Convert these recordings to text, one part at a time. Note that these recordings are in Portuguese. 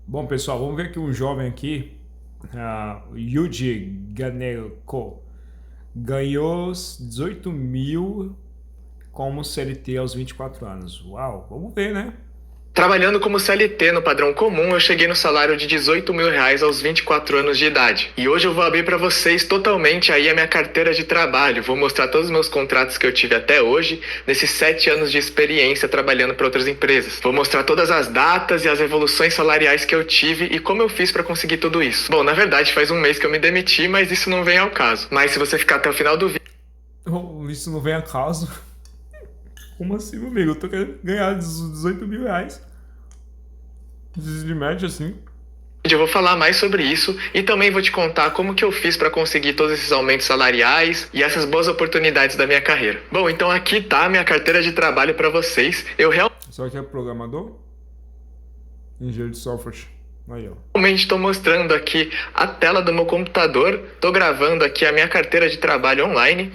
Bom, pessoal, vamos ver aqui um jovem aqui, Yuji Ganeko, ganhou 18 mil como CLT aos 24 anos. Uau, vamos ver, né? Trabalhando como CLT no padrão comum, eu cheguei no salário de 18 mil reais aos 24 anos de idade. E hoje eu vou abrir para vocês totalmente aí a minha carteira de trabalho. Vou mostrar todos os meus contratos que eu tive até hoje, nesses 7 anos de experiência trabalhando para outras empresas. Vou mostrar todas as datas e as evoluções salariais que eu tive e como eu fiz para conseguir tudo isso. Bom, na verdade faz um mês que eu me demiti, mas isso não vem ao caso. Mas se você ficar até o final do vídeo, Isso não vem a caso. Como assim, meu amigo? Eu tô querendo ganhar 18 mil reais. De média, assim. eu vou falar mais sobre isso e também vou te contar como que eu fiz para conseguir todos esses aumentos salariais e essas boas oportunidades da minha carreira. Bom, então aqui tá a minha carteira de trabalho para vocês. Eu Só que é programador? Engenheiro de software. Aí, ó. realmente estou mostrando aqui a tela do meu computador, estou gravando aqui a minha carteira de trabalho online,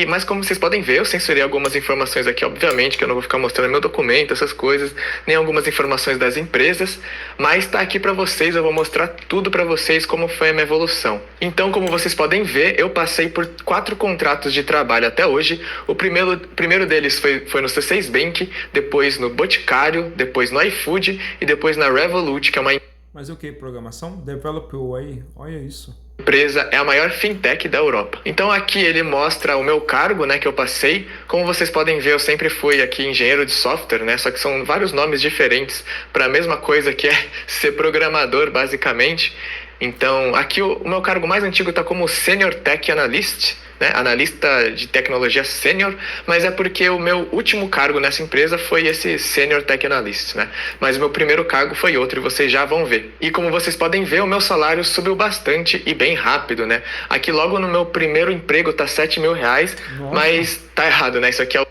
mas como vocês podem ver, eu censurei algumas informações aqui, obviamente, que eu não vou ficar mostrando meu documento, essas coisas, nem algumas informações das empresas, mas está aqui para vocês, eu vou mostrar tudo para vocês como foi a minha evolução. Então, como vocês podem ver, eu passei por 4 contratos de trabalho até hoje. O primeiro deles foi no C6 Bank, depois no Boticário, depois no iFood e depois na Revolut, que é uma Mas o que? Programação? Developou aí. Olha isso. empresa, é a maior fintech da Europa. Então aqui ele mostra o meu cargo, né, que eu passei. Como vocês podem ver, eu sempre fui aqui engenheiro de software, né, só que são vários nomes diferentes para a mesma coisa que é ser programador, basicamente. Então, aqui o meu cargo mais antigo está como Senior Tech Analyst, né? Analista de tecnologia sênior, mas é porque o meu último cargo nessa empresa foi esse Senior Tech Analyst, né? Mas o meu primeiro cargo foi outro e vocês já vão ver. E como vocês podem ver, o meu salário subiu bastante e bem rápido, né? Aqui logo no meu primeiro emprego tá 7 mil reais, Nossa. mas tá errado, né? Isso aqui é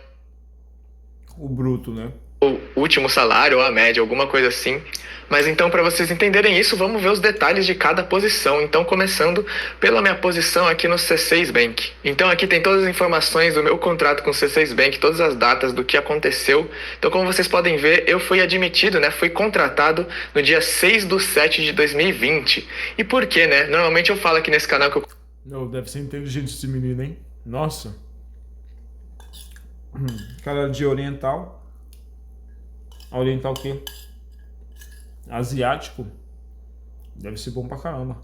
O bruto, né? o último salário ou a média, alguma coisa assim. Mas então, para vocês entenderem isso, vamos ver os detalhes de cada posição. Então, começando pela minha posição aqui no C6 Bank. Então, aqui tem todas as informações do meu contrato com o C6 Bank, todas as datas do que aconteceu. Então, como vocês podem ver, eu fui admitido, né? Fui contratado no dia 6/7 de 2020. E por quê, né? Normalmente eu falo aqui nesse canal que eu Não, deve ser inteligente esse menino, hein? Nossa. Cara de oriental. Oriental o quê? Asiático. Deve ser bom pra caramba.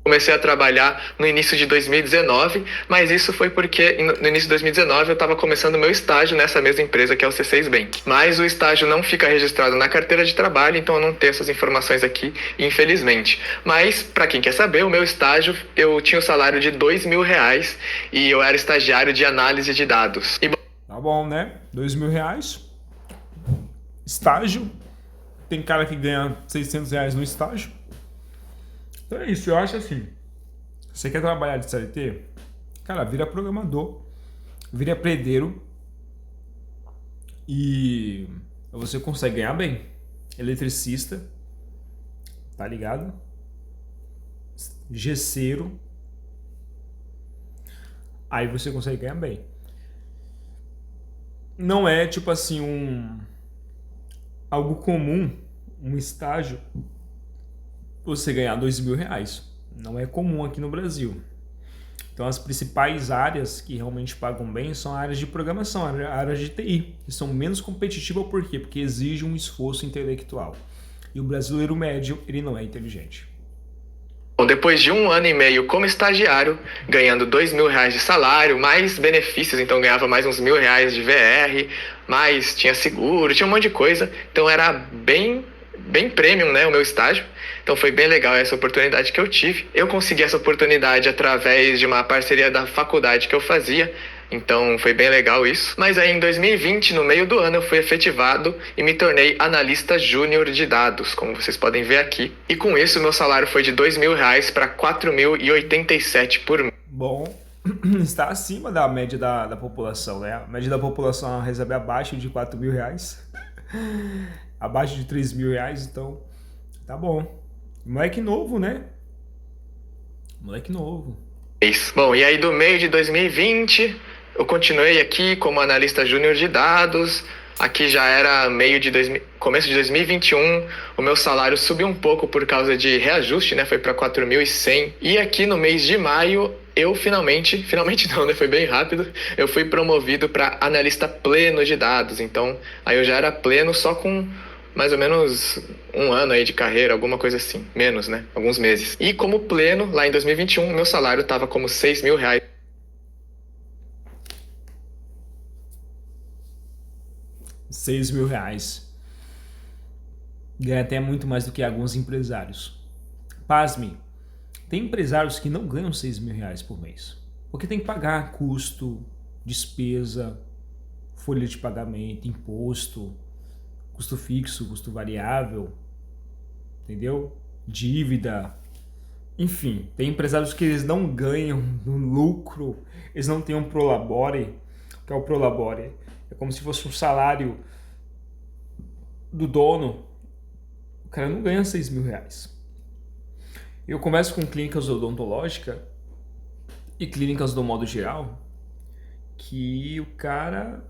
comecei a trabalhar no início de 2019, mas isso foi porque no início de 2019 eu estava começando o meu estágio nessa mesma empresa que é o C6 Bank. Mas o estágio não fica registrado na carteira de trabalho, então eu não tenho essas informações aqui, infelizmente. Mas, para quem quer saber, o meu estágio, eu tinha o salário de 2 mil reais e eu era estagiário de análise de dados. Tá bom, né? 2 mil reais. Estágio. Tem cara que ganha 600 reais no estágio. Então é isso, eu acho assim. Você quer trabalhar de CLT? Cara, vira programador. Vira predeiro. E você consegue ganhar bem. Eletricista. Tá ligado? Gesseiro. Aí você consegue ganhar bem. Não é tipo assim algo comum, um estágio, você ganhar 2 mil reais. Não é comum aqui no Brasil. Então as principais áreas que realmente pagam bem são áreas de programação, áreas de TI, que são menos competitivas. Por quê? Porque exige um esforço intelectual. E o brasileiro médio, ele não é inteligente. Depois de 1 ano e meio como estagiário, ganhando 2 mil reais de salário, mais benefícios, então ganhava mais uns 1.000 reais de VR, mais tinha seguro, tinha um monte de coisa. Então era bem premium, né, o meu estágio. Então foi bem legal essa oportunidade que eu tive. Eu consegui essa oportunidade através de uma parceria da faculdade que eu fazia. Então foi bem legal isso. Mas aí em 2020, no meio do ano, eu fui efetivado e me tornei analista júnior de dados, como vocês podem ver aqui. E com isso, meu salário foi de 2 mil reais para 4.087 por mês. Bom, está acima da média da população, né? A média da população recebe abaixo de 4 mil reais. Abaixo de 3 mil reais, então tá bom. Moleque novo, né? Moleque novo. Bom, e aí do meio de 2020, eu continuei aqui como analista júnior de dados. Aqui já era começo de 2021, o meu salário subiu um pouco por causa de reajuste, né? Foi para 4.100. E aqui no mês de maio, eu finalmente não, né? Foi bem rápido. Eu fui promovido para analista pleno de dados. Então, aí eu já era pleno só com mais ou menos um ano aí de carreira, alguma coisa assim. Menos, né? Alguns meses. E como pleno, lá em 2021, meu salário estava como R$ 6.000. 6.000. Ganha até muito mais do que alguns empresários. Pasme, tem empresários que não ganham R$ 6.000 por mês. Porque tem que pagar custo, despesa, folha de pagamento, imposto, custo fixo, custo variável, entendeu? Dívida. Enfim, tem empresários que eles não ganham no lucro, eles não têm um prolabore. O que é o prolabore? É como se fosse um salário do dono. O cara não ganha R$ 6.000. Eu converso com clínicas odontológicas e clínicas do modo geral que o cara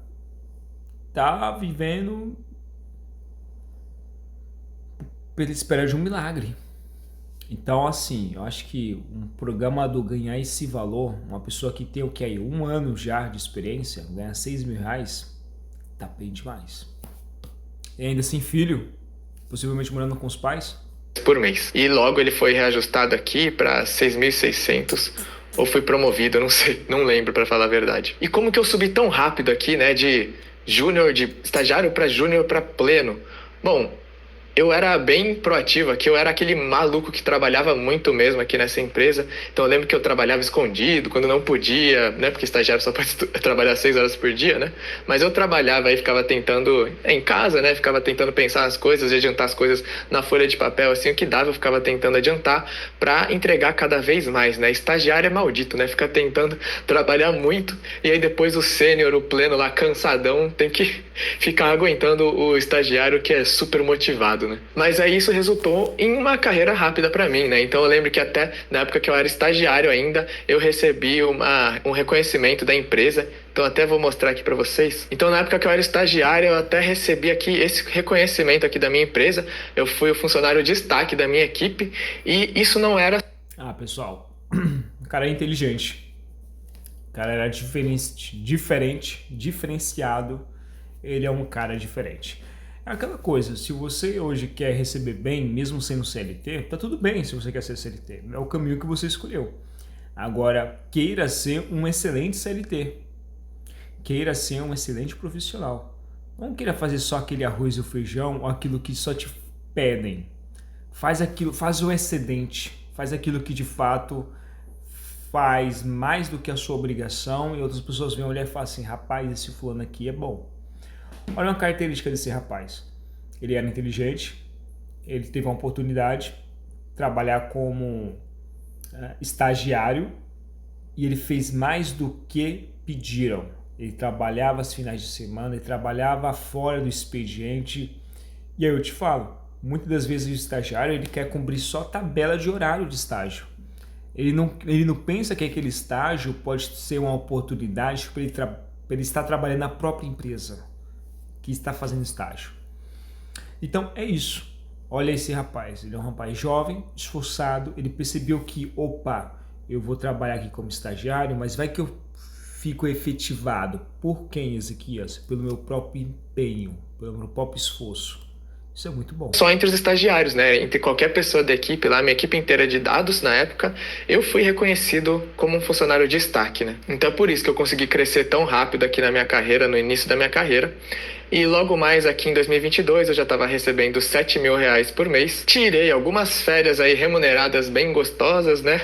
tá vivendo pela espera de um milagre. Então, assim, eu acho que um programa do ganhar esse valor, uma pessoa que tem o que aí, 1 ano já de experiência, ganhar R$ 6.000, tá bem demais. E ainda sem filho, possivelmente morando com os pais. Por mês. E logo ele foi reajustado aqui para 6.600, ou foi promovido, eu não sei, não lembro para falar a verdade. E como que eu subi tão rápido aqui, né, de estagiário para júnior para pleno? Bom, eu era bem proativo aqui, eu era aquele maluco que trabalhava muito mesmo aqui nessa empresa. Então eu lembro que eu trabalhava escondido, quando não podia, né? Porque estagiário só pode trabalhar 6 horas por dia, né? Mas eu trabalhava aí, ficava tentando, em casa, né? Ficava tentando pensar as coisas, adiantar as coisas na folha de papel, assim, o que dava, eu ficava tentando adiantar pra entregar cada vez mais, né? Estagiário é maldito, né? Fica tentando trabalhar muito, e aí depois o sênior, o pleno lá, cansadão, tem que ficar aguentando o estagiário que é super motivado, né? Mas aí isso resultou em uma carreira rápida pra mim, né? Então eu lembro que até na época que eu era estagiário ainda, eu recebi um reconhecimento da empresa. Então até vou mostrar aqui pra vocês. Então na época que eu era estagiário, eu até recebi aqui esse reconhecimento aqui da minha empresa. Eu fui o funcionário de destaque da minha equipe e isso não era... Ah, pessoal, o cara é inteligente. O cara era diferenciado. Ele é um cara diferente. É aquela coisa, se você hoje quer receber bem, mesmo sendo CLT, tá tudo bem se você quer ser CLT. É o caminho que você escolheu. Agora, queira ser um excelente CLT. Queira ser um excelente profissional. Não queira fazer só aquele arroz e o feijão ou aquilo que só te pedem. Faz aquilo, faz o excedente. Faz aquilo que de fato faz mais do que a sua obrigação e outras pessoas vêm olhar e falam assim, rapaz, esse fulano aqui é bom. Olha uma característica desse rapaz. Ele era inteligente, ele teve uma oportunidade de trabalhar como estagiário e ele fez mais do que pediram. Ele trabalhava aos finais de semana, ele trabalhava fora do expediente. E aí eu te falo, muitas das vezes o estagiário ele quer cumprir só a tabela de horário de estágio. Ele não pensa que aquele estágio pode ser uma oportunidade para ele estar trabalhando na própria empresa que está fazendo estágio. Então é isso. Olha esse rapaz, ele é um rapaz jovem, esforçado, ele percebeu que, opa, eu vou trabalhar aqui como estagiário, mas vai que eu fico efetivado. Por quem, Ezequias? Pelo meu próprio empenho, pelo meu próprio esforço. Isso é muito bom. Só entre os estagiários, né? Entre qualquer pessoa da equipe, lá, minha equipe inteira de dados na época, eu fui reconhecido como um funcionário de destaque, né? Então é por isso que eu consegui crescer tão rápido aqui na minha carreira, no início da minha carreira. E logo mais aqui em 2022 eu já estava recebendo R$ 7.000 por mês. Tirei algumas férias aí remuneradas bem gostosas, né?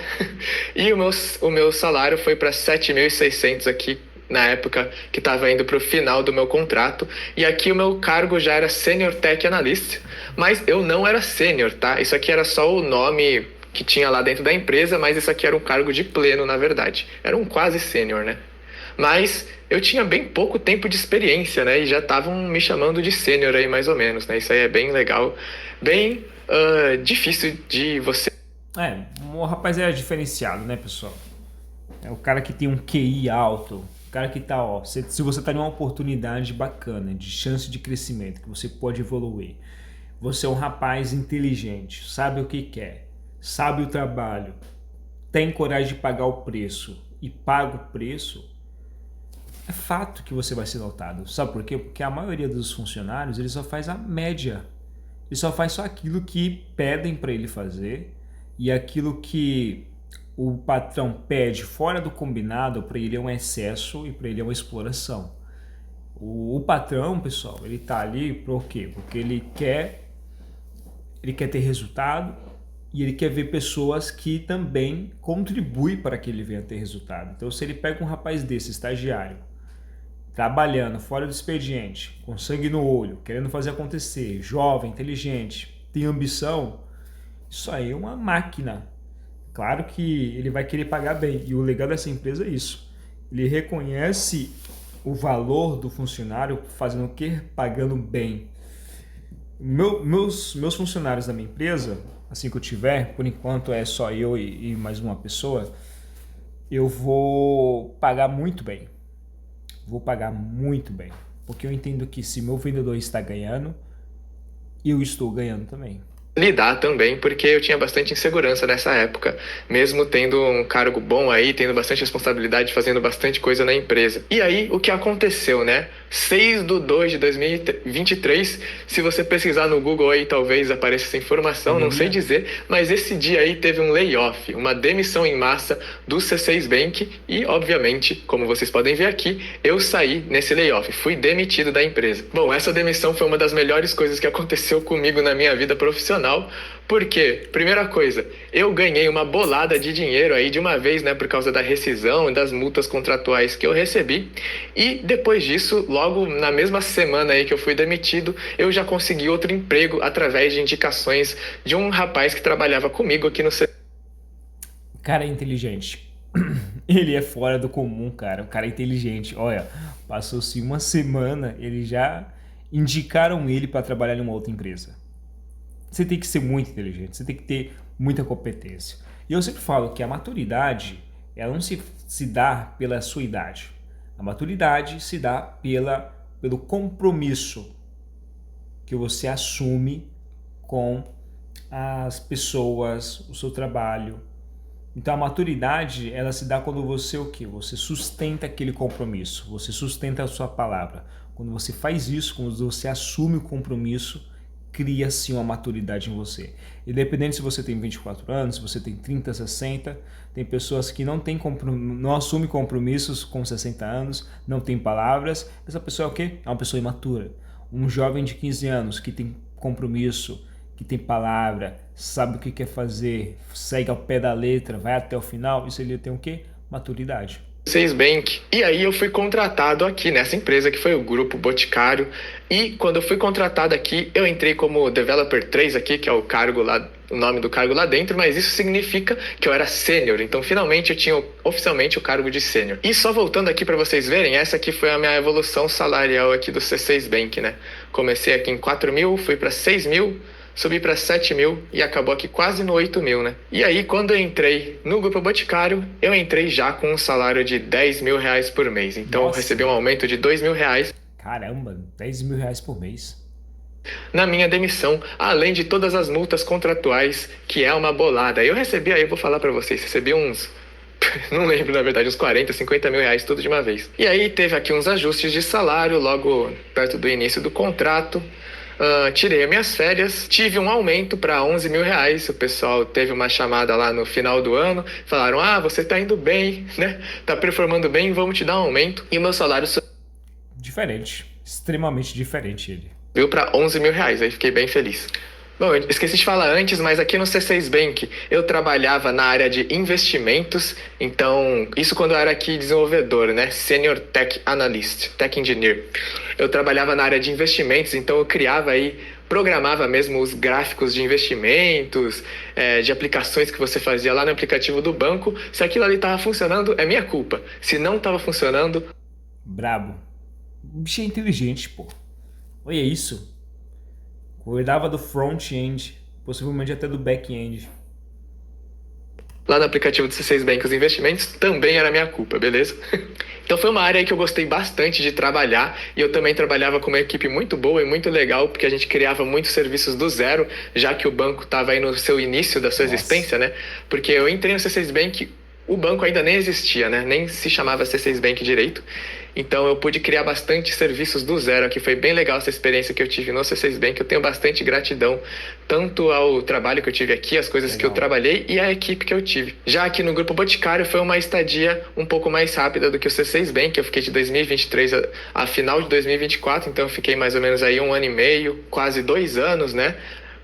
E o meu salário foi para 7.600 aqui na época que estava indo para o final do meu contrato. E aqui o meu cargo já era Senior Tech Analyst, mas eu não era Senior, tá? Isso aqui era só o nome que tinha lá dentro da empresa, mas isso aqui era um cargo de pleno, na verdade. Era um quase Sênior, né? Mas eu tinha bem pouco tempo de experiência, né? E já estavam me chamando de Sênior aí, mais ou menos, né? Isso aí é bem legal, bem difícil de você... O rapaz era diferenciado, né, pessoal? É o cara que tem um QI alto, O cara que tá, ó, se você tá numa oportunidade bacana, de chance de crescimento, que você pode evoluir, você é um rapaz inteligente, sabe o que quer, sabe o trabalho, tem coragem de pagar o preço e paga o preço, é fato que você vai ser notado. Sabe por quê? Porque a maioria dos funcionários, ele só faz a média. Ele só faz só aquilo que pedem para ele fazer e aquilo que o patrão pede fora do combinado, para ele é um excesso e para ele é uma exploração. O patrão, pessoal, ele tá ali por quê? Porque ele quer ter resultado e ele quer ver pessoas que também contribuem para que ele venha ter resultado. Então, se ele pega um rapaz desse, estagiário, trabalhando fora do expediente, com sangue no olho, querendo fazer acontecer, jovem, inteligente, tem ambição, isso aí é uma máquina. Claro que ele vai querer pagar bem, e o legal dessa empresa é isso. Ele reconhece o valor do funcionário fazendo o quê? Pagando bem. Meus funcionários da minha empresa, assim que eu tiver, por enquanto é só eu e mais uma pessoa, eu vou pagar muito bem. Vou pagar muito bem, porque eu entendo que se meu vendedor está ganhando, eu estou ganhando também. Lidar também, porque eu tinha bastante insegurança nessa época, mesmo tendo um cargo bom aí, tendo bastante responsabilidade, fazendo bastante coisa na empresa. E aí, o que aconteceu, né? 6/2 de 2023, se você pesquisar no Google aí, talvez apareça essa informação, não sei dizer, mas esse dia aí teve um layoff, uma demissão em massa do C6 Bank e, obviamente, como vocês podem ver aqui, eu saí nesse layoff, fui demitido da empresa. Bom, essa demissão foi uma das melhores coisas que aconteceu comigo na minha vida profissional, porque, primeira coisa, eu ganhei uma bolada de dinheiro aí de uma vez, né, por causa da rescisão e das multas contratuais que eu recebi, e depois disso, logo na mesma semana aí que eu fui demitido, eu já consegui outro emprego através de indicações de um rapaz que trabalhava comigo aqui no O cara é inteligente. Ele é fora do comum, cara. O cara é inteligente. Olha, passou-se uma semana, eles já indicaram ele para trabalhar em uma outra empresa. Você tem que ser muito inteligente, você tem que ter muita competência. E eu sempre falo que a maturidade, ela não se dá pela sua idade. A maturidade se dá pelo compromisso que você assume com as pessoas, o seu trabalho. Então a maturidade, ela se dá quando você o quê? Você sustenta aquele compromisso, você sustenta a sua palavra. Quando você faz isso, quando você assume o compromisso, cria-se uma maturidade em você. Independente se você tem 24 anos, se você tem 30, 60, tem pessoas que não assumem compromissos com 60 anos, não tem palavras. Essa pessoa é o quê? É uma pessoa imatura. Um jovem de 15 anos que tem compromisso, que tem palavra, sabe o que quer fazer, segue ao pé da letra, vai até o final, isso ele tem o quê? Maturidade. C6 Bank. E aí eu fui contratado aqui nessa empresa que foi o Grupo Boticário. E quando eu fui contratado aqui, eu entrei como Developer 3 aqui, que é o cargo lá, o nome do cargo lá dentro, mas isso significa que eu era sênior. Então finalmente eu tinha oficialmente o cargo de sênior. E só voltando aqui para vocês verem, essa aqui foi a minha evolução salarial aqui do C6 Bank, né? Comecei aqui em 4.000, fui para 6.000, subi para 7.000 e acabou aqui quase no 8.000, né? E aí, quando eu entrei no Grupo Boticário, eu entrei já com um salário de 10 mil reais por mês. Então, eu recebi um aumento de 2 mil reais. Caramba, 10 mil reais por mês. Na minha demissão, além de todas as multas contratuais, que é uma bolada. Eu recebi aí, eu vou falar para vocês, recebi uns... não lembro, na verdade, uns 40, 50 mil reais tudo de uma vez. E aí, teve aqui uns ajustes de salário logo perto do início do contrato. Tirei as minhas férias, tive um aumento para 11 mil reais. O pessoal teve uma chamada lá no final do ano, falaram: você tá indo bem, né? Tá performando bem, vamos te dar um aumento. E o meu salário Diferente, extremamente diferente ele. subiu para 11 mil reais, aí fiquei bem feliz. Bom, eu esqueci de falar antes, mas aqui no C6 Bank eu trabalhava na área de investimentos, então isso quando eu era aqui desenvolvedor, né? Senior Tech Analyst, Tech Engineer. Eu trabalhava na área de investimentos, então eu criava aí, programava mesmo os gráficos de investimentos, de aplicações que você fazia lá no aplicativo do banco. Se aquilo ali estava funcionando, é minha culpa. Se não estava funcionando... Brabo. O bicho é inteligente, pô. Olha isso. Cuidava do front-end, possivelmente até do back-end. lá no aplicativo do C6 Bank os investimentos, também era minha culpa, beleza? Então foi uma área aí que eu gostei bastante de trabalhar, e eu também trabalhava com uma equipe muito boa e muito legal, porque a gente criava muitos serviços do zero, já que o banco estava aí no seu início da sua existência, né? Porque eu entrei no C6 Bank, o banco ainda nem existia, né? Nem se chamava C6 Bank direito. Então eu pude criar bastante serviços do zero aqui. Foi bem legal essa experiência que eu tive no C6 Bank. Eu tenho bastante gratidão, tanto ao trabalho que eu tive aqui, as coisas que eu trabalhei e à equipe que eu tive. Já aqui no Grupo Boticário foi uma estadia um pouco mais rápida do que o C6 Bank. Eu fiquei de 2023 a final de 2024, então eu fiquei mais ou menos aí 1 ano e meio, quase 2 anos, né?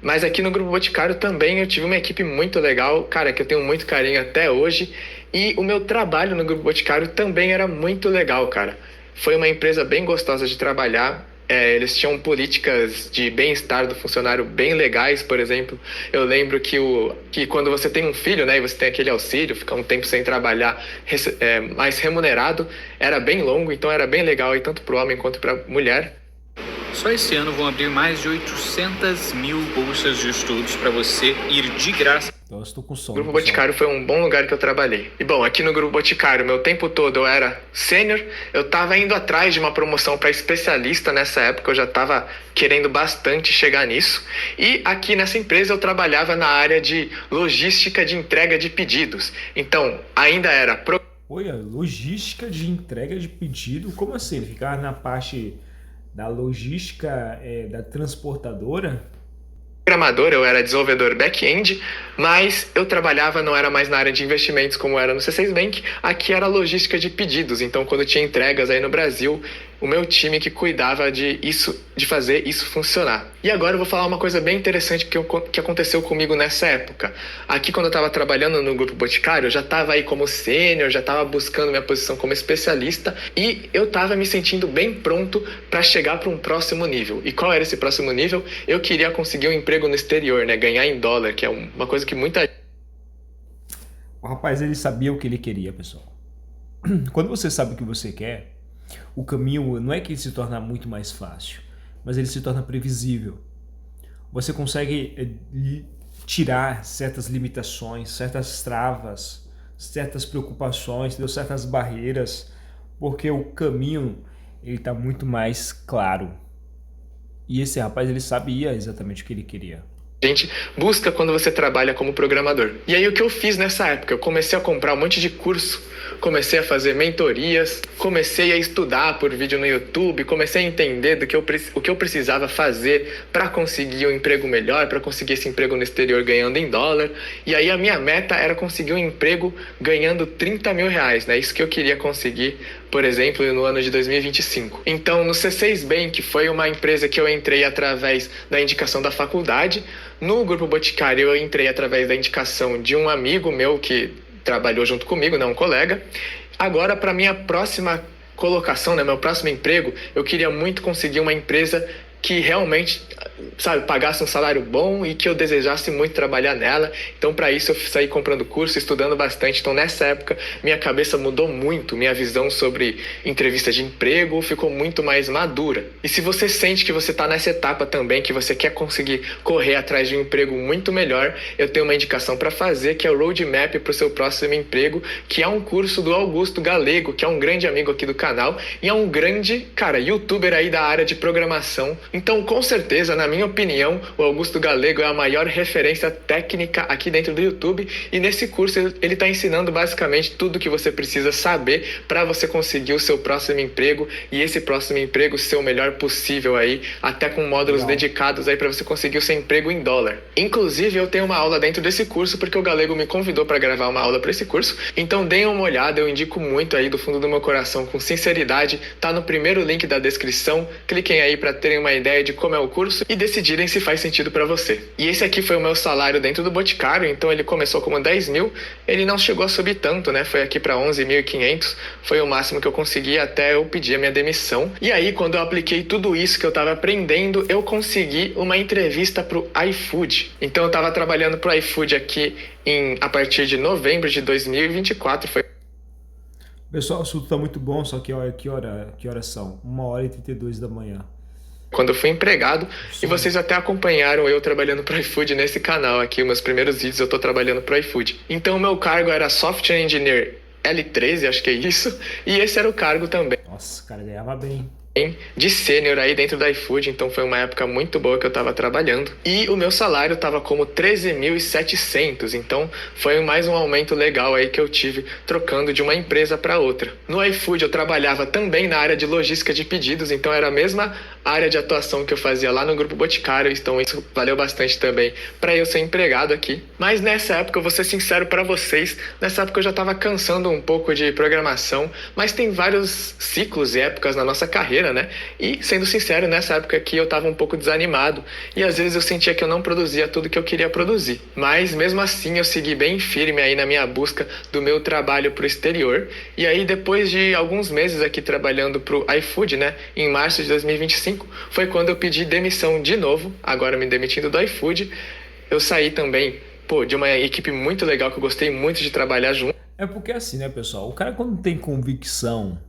Mas aqui no Grupo Boticário também eu tive uma equipe muito legal, cara, que eu tenho muito carinho até hoje. E o meu trabalho no Grupo Boticário também era muito legal, cara. Foi uma empresa bem gostosa de trabalhar. Eles tinham políticas de bem-estar do funcionário bem legais, por exemplo. Eu lembro que quando você tem um filho, né, e você tem aquele auxílio, ficar um tempo sem trabalhar, mais remunerado, era bem longo, então era bem legal, aí, tanto para o homem quanto para a mulher. Só esse ano vão abrir mais de 800 mil bolsas de estudos para você ir de graça. Eu estou com sono. O Grupo Boticário foi um bom lugar que eu trabalhei. E bom, aqui no Grupo Boticário, meu tempo todo eu era sênior, eu estava indo atrás de uma promoção para especialista nessa época, eu já estava querendo bastante chegar nisso. E aqui nessa empresa eu trabalhava na área de logística de entrega de pedidos. Então, ainda era... Olha, logística de entrega de pedido? Como assim? Ele ficava na parte da logística da transportadora? Programador, eu era desenvolvedor back-end, mas eu trabalhava, não era mais na área de investimentos como era no C6 Bank, aqui era logística de pedidos. Então, quando tinha entregas aí no Brasil, o meu time que cuidava de fazer isso funcionar. E agora eu vou falar uma coisa bem interessante que aconteceu comigo nessa época. Aqui, quando eu estava trabalhando no Grupo Boticário, eu já estava aí como sênior, já estava buscando minha posição como especialista, e eu estava me sentindo bem pronto para chegar para um próximo nível. E qual era esse próximo nível? Eu queria conseguir um emprego no exterior, né? Ganhar em dólar, que é uma coisa que muita... O rapaz, ele sabia o que ele queria, pessoal. Quando você sabe o que você quer, o caminho não é que ele se torna muito mais fácil, mas ele se torna previsível. Você consegue tirar certas limitações, certas travas, certas preocupações, certas barreiras, porque o caminho ele está muito mais claro. E esse rapaz, ele sabia exatamente o que ele queria. A gente busca quando você trabalha como programador. E aí o que eu fiz nessa época? Eu comecei a comprar um monte de curso, comecei a fazer mentorias, comecei a estudar por vídeo no YouTube, comecei a entender o que eu precisava fazer para conseguir um emprego melhor, para conseguir esse emprego no exterior ganhando em dólar. E aí a minha meta era conseguir um emprego ganhando 30 mil reais, né? Isso que eu queria conseguir, por exemplo, no ano de 2025. Então, no C6 Bank foi uma empresa que eu entrei através da indicação da faculdade. No Grupo Boticário eu entrei através da indicação de um amigo meu que trabalhou junto comigo, né, um colega. Agora, para minha próxima colocação, né, meu próximo emprego, eu queria muito conseguir uma empresa que realmente, sabe, pagasse um salário bom e que eu desejasse muito trabalhar nela. Então, para isso, eu saí comprando curso, estudando bastante. Então, nessa época, minha cabeça mudou muito. Minha visão sobre entrevista de emprego ficou muito mais madura. E se você sente que você está nessa etapa também, que você quer conseguir correr atrás de um emprego muito melhor, eu tenho uma indicação para fazer, que é o Roadmap para o seu próximo emprego, que é um curso do Augusto Galego, que é um grande amigo aqui do canal e é um grande, cara, youtuber aí da área de programação. Então, com certeza, na minha opinião, o Augusto Galego é a maior referência técnica aqui dentro do YouTube, e nesse curso ele está ensinando basicamente tudo que você precisa saber para você conseguir o seu próximo emprego, e esse próximo emprego ser o melhor possível aí, até com módulos dedicados aí para você conseguir o seu emprego em dólar. Inclusive, eu tenho uma aula dentro desse curso porque o Galego me convidou para gravar uma aula para esse curso, então deem uma olhada, eu indico muito aí do fundo do meu coração, com sinceridade, tá no primeiro link da descrição, cliquem aí para terem uma ideia de como é o curso e decidirem se faz sentido para você. E esse aqui foi o meu salário dentro do Boticário, então ele começou como 10 mil, ele não chegou a subir tanto, né? Foi aqui para 11.500, foi o máximo que eu consegui até eu pedir a minha demissão. E aí, quando eu apliquei tudo isso que eu estava aprendendo, eu consegui uma entrevista pro iFood. Então eu estava trabalhando pro iFood aqui a partir de novembro de 2024, foi... Pessoal, o assunto tá muito bom, só que olha que horas são? 1h32 da manhã. quando eu fui empregado, Sim. e vocês até acompanharam eu trabalhando para o iFood nesse canal aqui, os meus primeiros vídeos eu tô trabalhando para o iFood. Então o meu cargo era Software Engineer L13, acho que é isso, e esse era o cargo também Nossa, o cara ganhava bem. de sênior aí dentro da iFood, então foi uma época muito boa que eu tava trabalhando. E o meu salário tava como 13.700, então foi mais um aumento legal aí que eu tive trocando de uma empresa para outra. No iFood eu trabalhava também na área de logística de pedidos, então era a mesma área de atuação que eu fazia lá no Grupo Boticário, então isso valeu bastante também para eu ser empregado aqui. Mas nessa época, eu vou ser sincero para vocês, nessa época eu já tava cansando um pouco de programação, mas tem vários ciclos e épocas na nossa carreira, né? E, sendo sincero, nessa época aqui eu tava um pouco desanimado e às vezes eu sentia que eu não produzia tudo que eu queria produzir. Mas, mesmo assim, eu segui bem firme aí na minha busca do meu trabalho pro exterior. E aí, depois de alguns meses aqui trabalhando pro iFood, né? Em março de 2025, foi quando eu pedi demissão de novo, agora me demitindo do iFood. Eu saí também, de uma equipe muito legal que eu gostei muito de trabalhar junto. É porque assim, né, pessoal? O cara quando tem convicção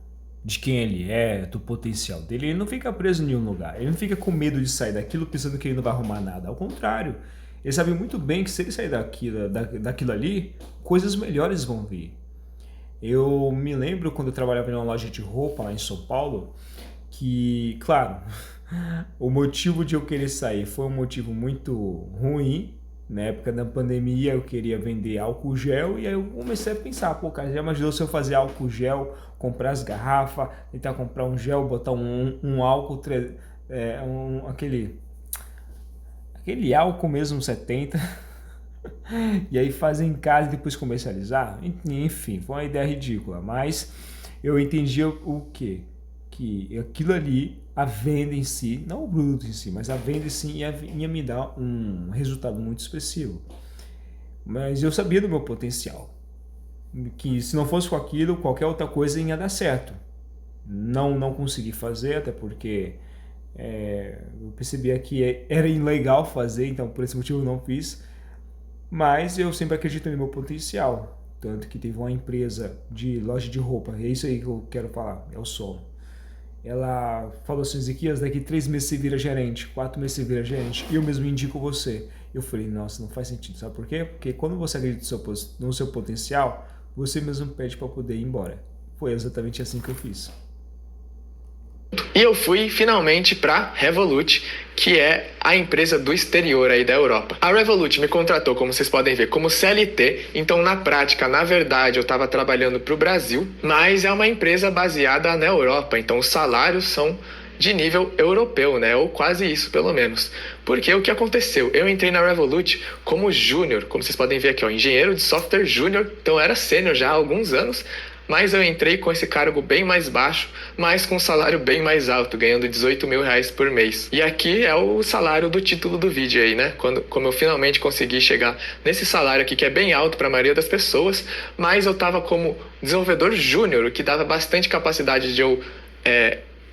de quem ele é, do potencial dele, ele não fica preso em nenhum lugar. Ele não fica com medo de sair daquilo pensando que ele não vai arrumar nada. Ao contrário, ele sabe muito bem que se ele sair daquilo ali, coisas melhores vão vir. Eu me lembro quando eu trabalhava em uma loja de roupa lá em São Paulo, que, claro, o motivo de eu querer sair foi um motivo muito ruim. Na época da pandemia eu queria vender álcool gel e aí eu comecei a pensar, cara, já imaginou se eu fazer álcool gel, comprar as garrafas, tentar comprar um gel, botar um álcool, aquele álcool mesmo 70 e aí fazer em casa e depois comercializar? Enfim, foi uma ideia ridícula, mas eu entendi o quê? Que aquilo ali, a venda em si, não o produto em si, mas a venda em si ia me dar um resultado muito expressivo. Mas eu sabia do meu potencial, que se não fosse com aquilo, qualquer outra coisa ia dar certo. Não consegui fazer, até porque eu percebia que era ilegal fazer, então por esse motivo eu não fiz. Mas eu sempre acredito no meu potencial, tanto que teve uma empresa de loja de roupa, é isso aí que eu quero falar, é o Sol. Ela falou assim, Ezequias, daqui 3 meses você vira gerente, 4 meses você vira gerente, e eu mesmo indico você. Eu falei, nossa, não faz sentido, sabe por quê? Porque quando você acredita no seu potencial, você mesmo pede para poder ir embora. Foi exatamente assim que eu fiz. E eu fui finalmente para Revolut, que é a empresa do exterior aí da Europa. A Revolut me contratou, como vocês podem ver, como CLT, então na prática, na verdade, eu estava trabalhando para o Brasil, mas é uma empresa baseada na Europa, então os salários são de nível europeu, né? Ou quase isso, pelo menos. Porque o que aconteceu? Eu entrei na Revolut como júnior, como vocês podem ver aqui, engenheiro de software júnior, então eu era sênior já há alguns anos, mas eu entrei com esse cargo bem mais baixo, mas com um salário bem mais alto, ganhando 18 mil reais por mês. E aqui é o salário do título do vídeo aí, né? Como eu finalmente consegui chegar nesse salário aqui, que é bem alto para a maioria das pessoas, mas eu estava como desenvolvedor júnior, o que dava bastante capacidade de eu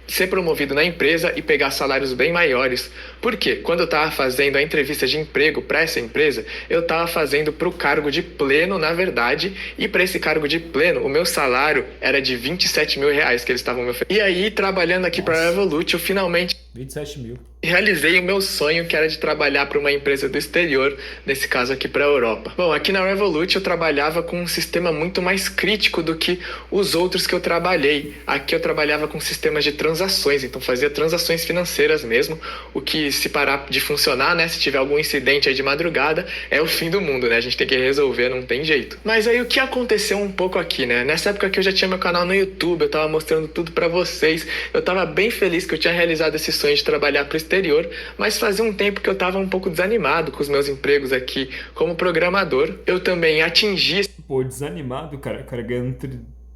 ser promovido na empresa e pegar salários bem maiores. Por quê? Quando eu estava fazendo a entrevista de emprego para essa empresa, eu estava fazendo para o cargo de pleno, na verdade, e para esse cargo de pleno, o meu salário era de 27 mil reais que eles estavam me oferecendo. E aí, trabalhando aqui para a Revolut, eu finalmente 27 mil. realizei o meu sonho, que era de trabalhar para uma empresa do exterior, nesse caso aqui para a Europa. Bom, aqui na Revolut eu trabalhava com um sistema muito mais crítico do que os outros que eu trabalhei. Aqui eu trabalhava com sistemas de transações, então fazia transações financeiras mesmo, o que se parar de funcionar, né, se tiver algum incidente aí de madrugada, é o fim do mundo, né, a gente tem que resolver, não tem jeito. Mas aí o que aconteceu um pouco aqui, né, nessa época que eu já tinha meu canal no YouTube, eu tava mostrando tudo para vocês, eu tava bem feliz que eu tinha realizado esse sonho de trabalhar para o exterior, mas fazia um tempo que eu estava um pouco desanimado com os meus empregos aqui como programador. Eu também atingi... Pô, desanimado, cara ganhando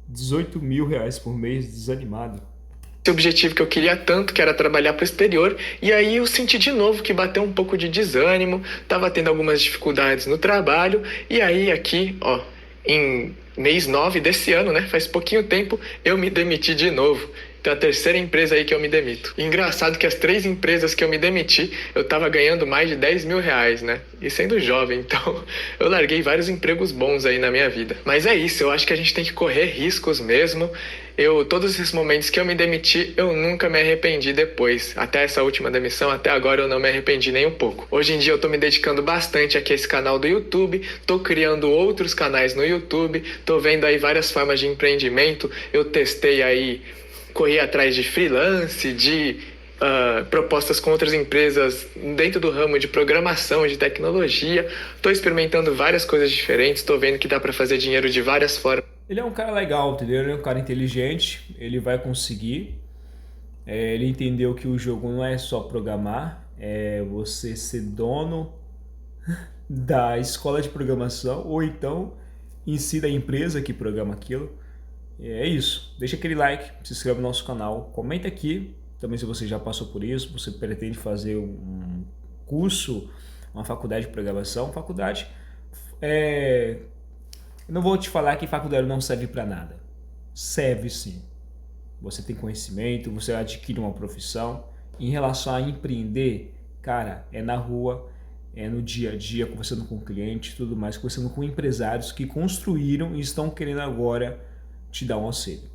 18 mil reais por mês, desanimado. Esse objetivo que eu queria tanto, que era trabalhar para o exterior, e aí eu senti de novo que bateu um pouco de desânimo, estava tendo algumas dificuldades no trabalho, e aí aqui, em mês 9 desse ano, né, faz pouquinho tempo, eu me demiti de novo. Então é a terceira empresa aí que eu me demito. Engraçado que as 3 empresas que eu me demiti, eu tava ganhando mais de 10 mil reais, né? E sendo jovem, então eu larguei vários empregos bons aí na minha vida. Mas é isso, eu acho que a gente tem que correr riscos mesmo. Todos esses momentos que eu me demiti, eu nunca me arrependi depois. Até essa última demissão, até agora eu não me arrependi nem um pouco. Hoje em dia eu tô me dedicando bastante aqui a esse canal do YouTube, tô criando outros canais no YouTube, tô vendo aí várias formas de empreendimento. Eu testei aí, corri atrás de freelance, de propostas com outras empresas dentro do ramo de programação, de tecnologia. Tô experimentando várias coisas diferentes, tô vendo que dá pra fazer dinheiro de várias formas. Ele é um cara legal, entendeu? Ele é um cara inteligente, ele vai conseguir. Ele entendeu que o jogo não é só programar, é você ser dono da escola de programação ou então em si da empresa que programa aquilo. É isso. Deixa aquele like, se inscreve no nosso canal, comenta aqui também se você já passou por isso, você pretende fazer um curso, uma faculdade de programação. Faculdade eu não vou te falar que faculdade não serve para nada. Serve sim. Você tem conhecimento, você adquire uma profissão. Em relação a empreender, cara, é na rua, é no dia a dia, conversando com o cliente e tudo mais, conversando com empresários que construíram e estão querendo agora te dar um auxílio.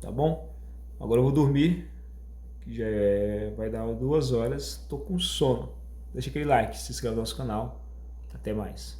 Tá bom? Agora eu vou dormir, que já vai dar 2 horas. Tô com sono. Deixa aquele like, se inscreve no nosso canal. Até mais.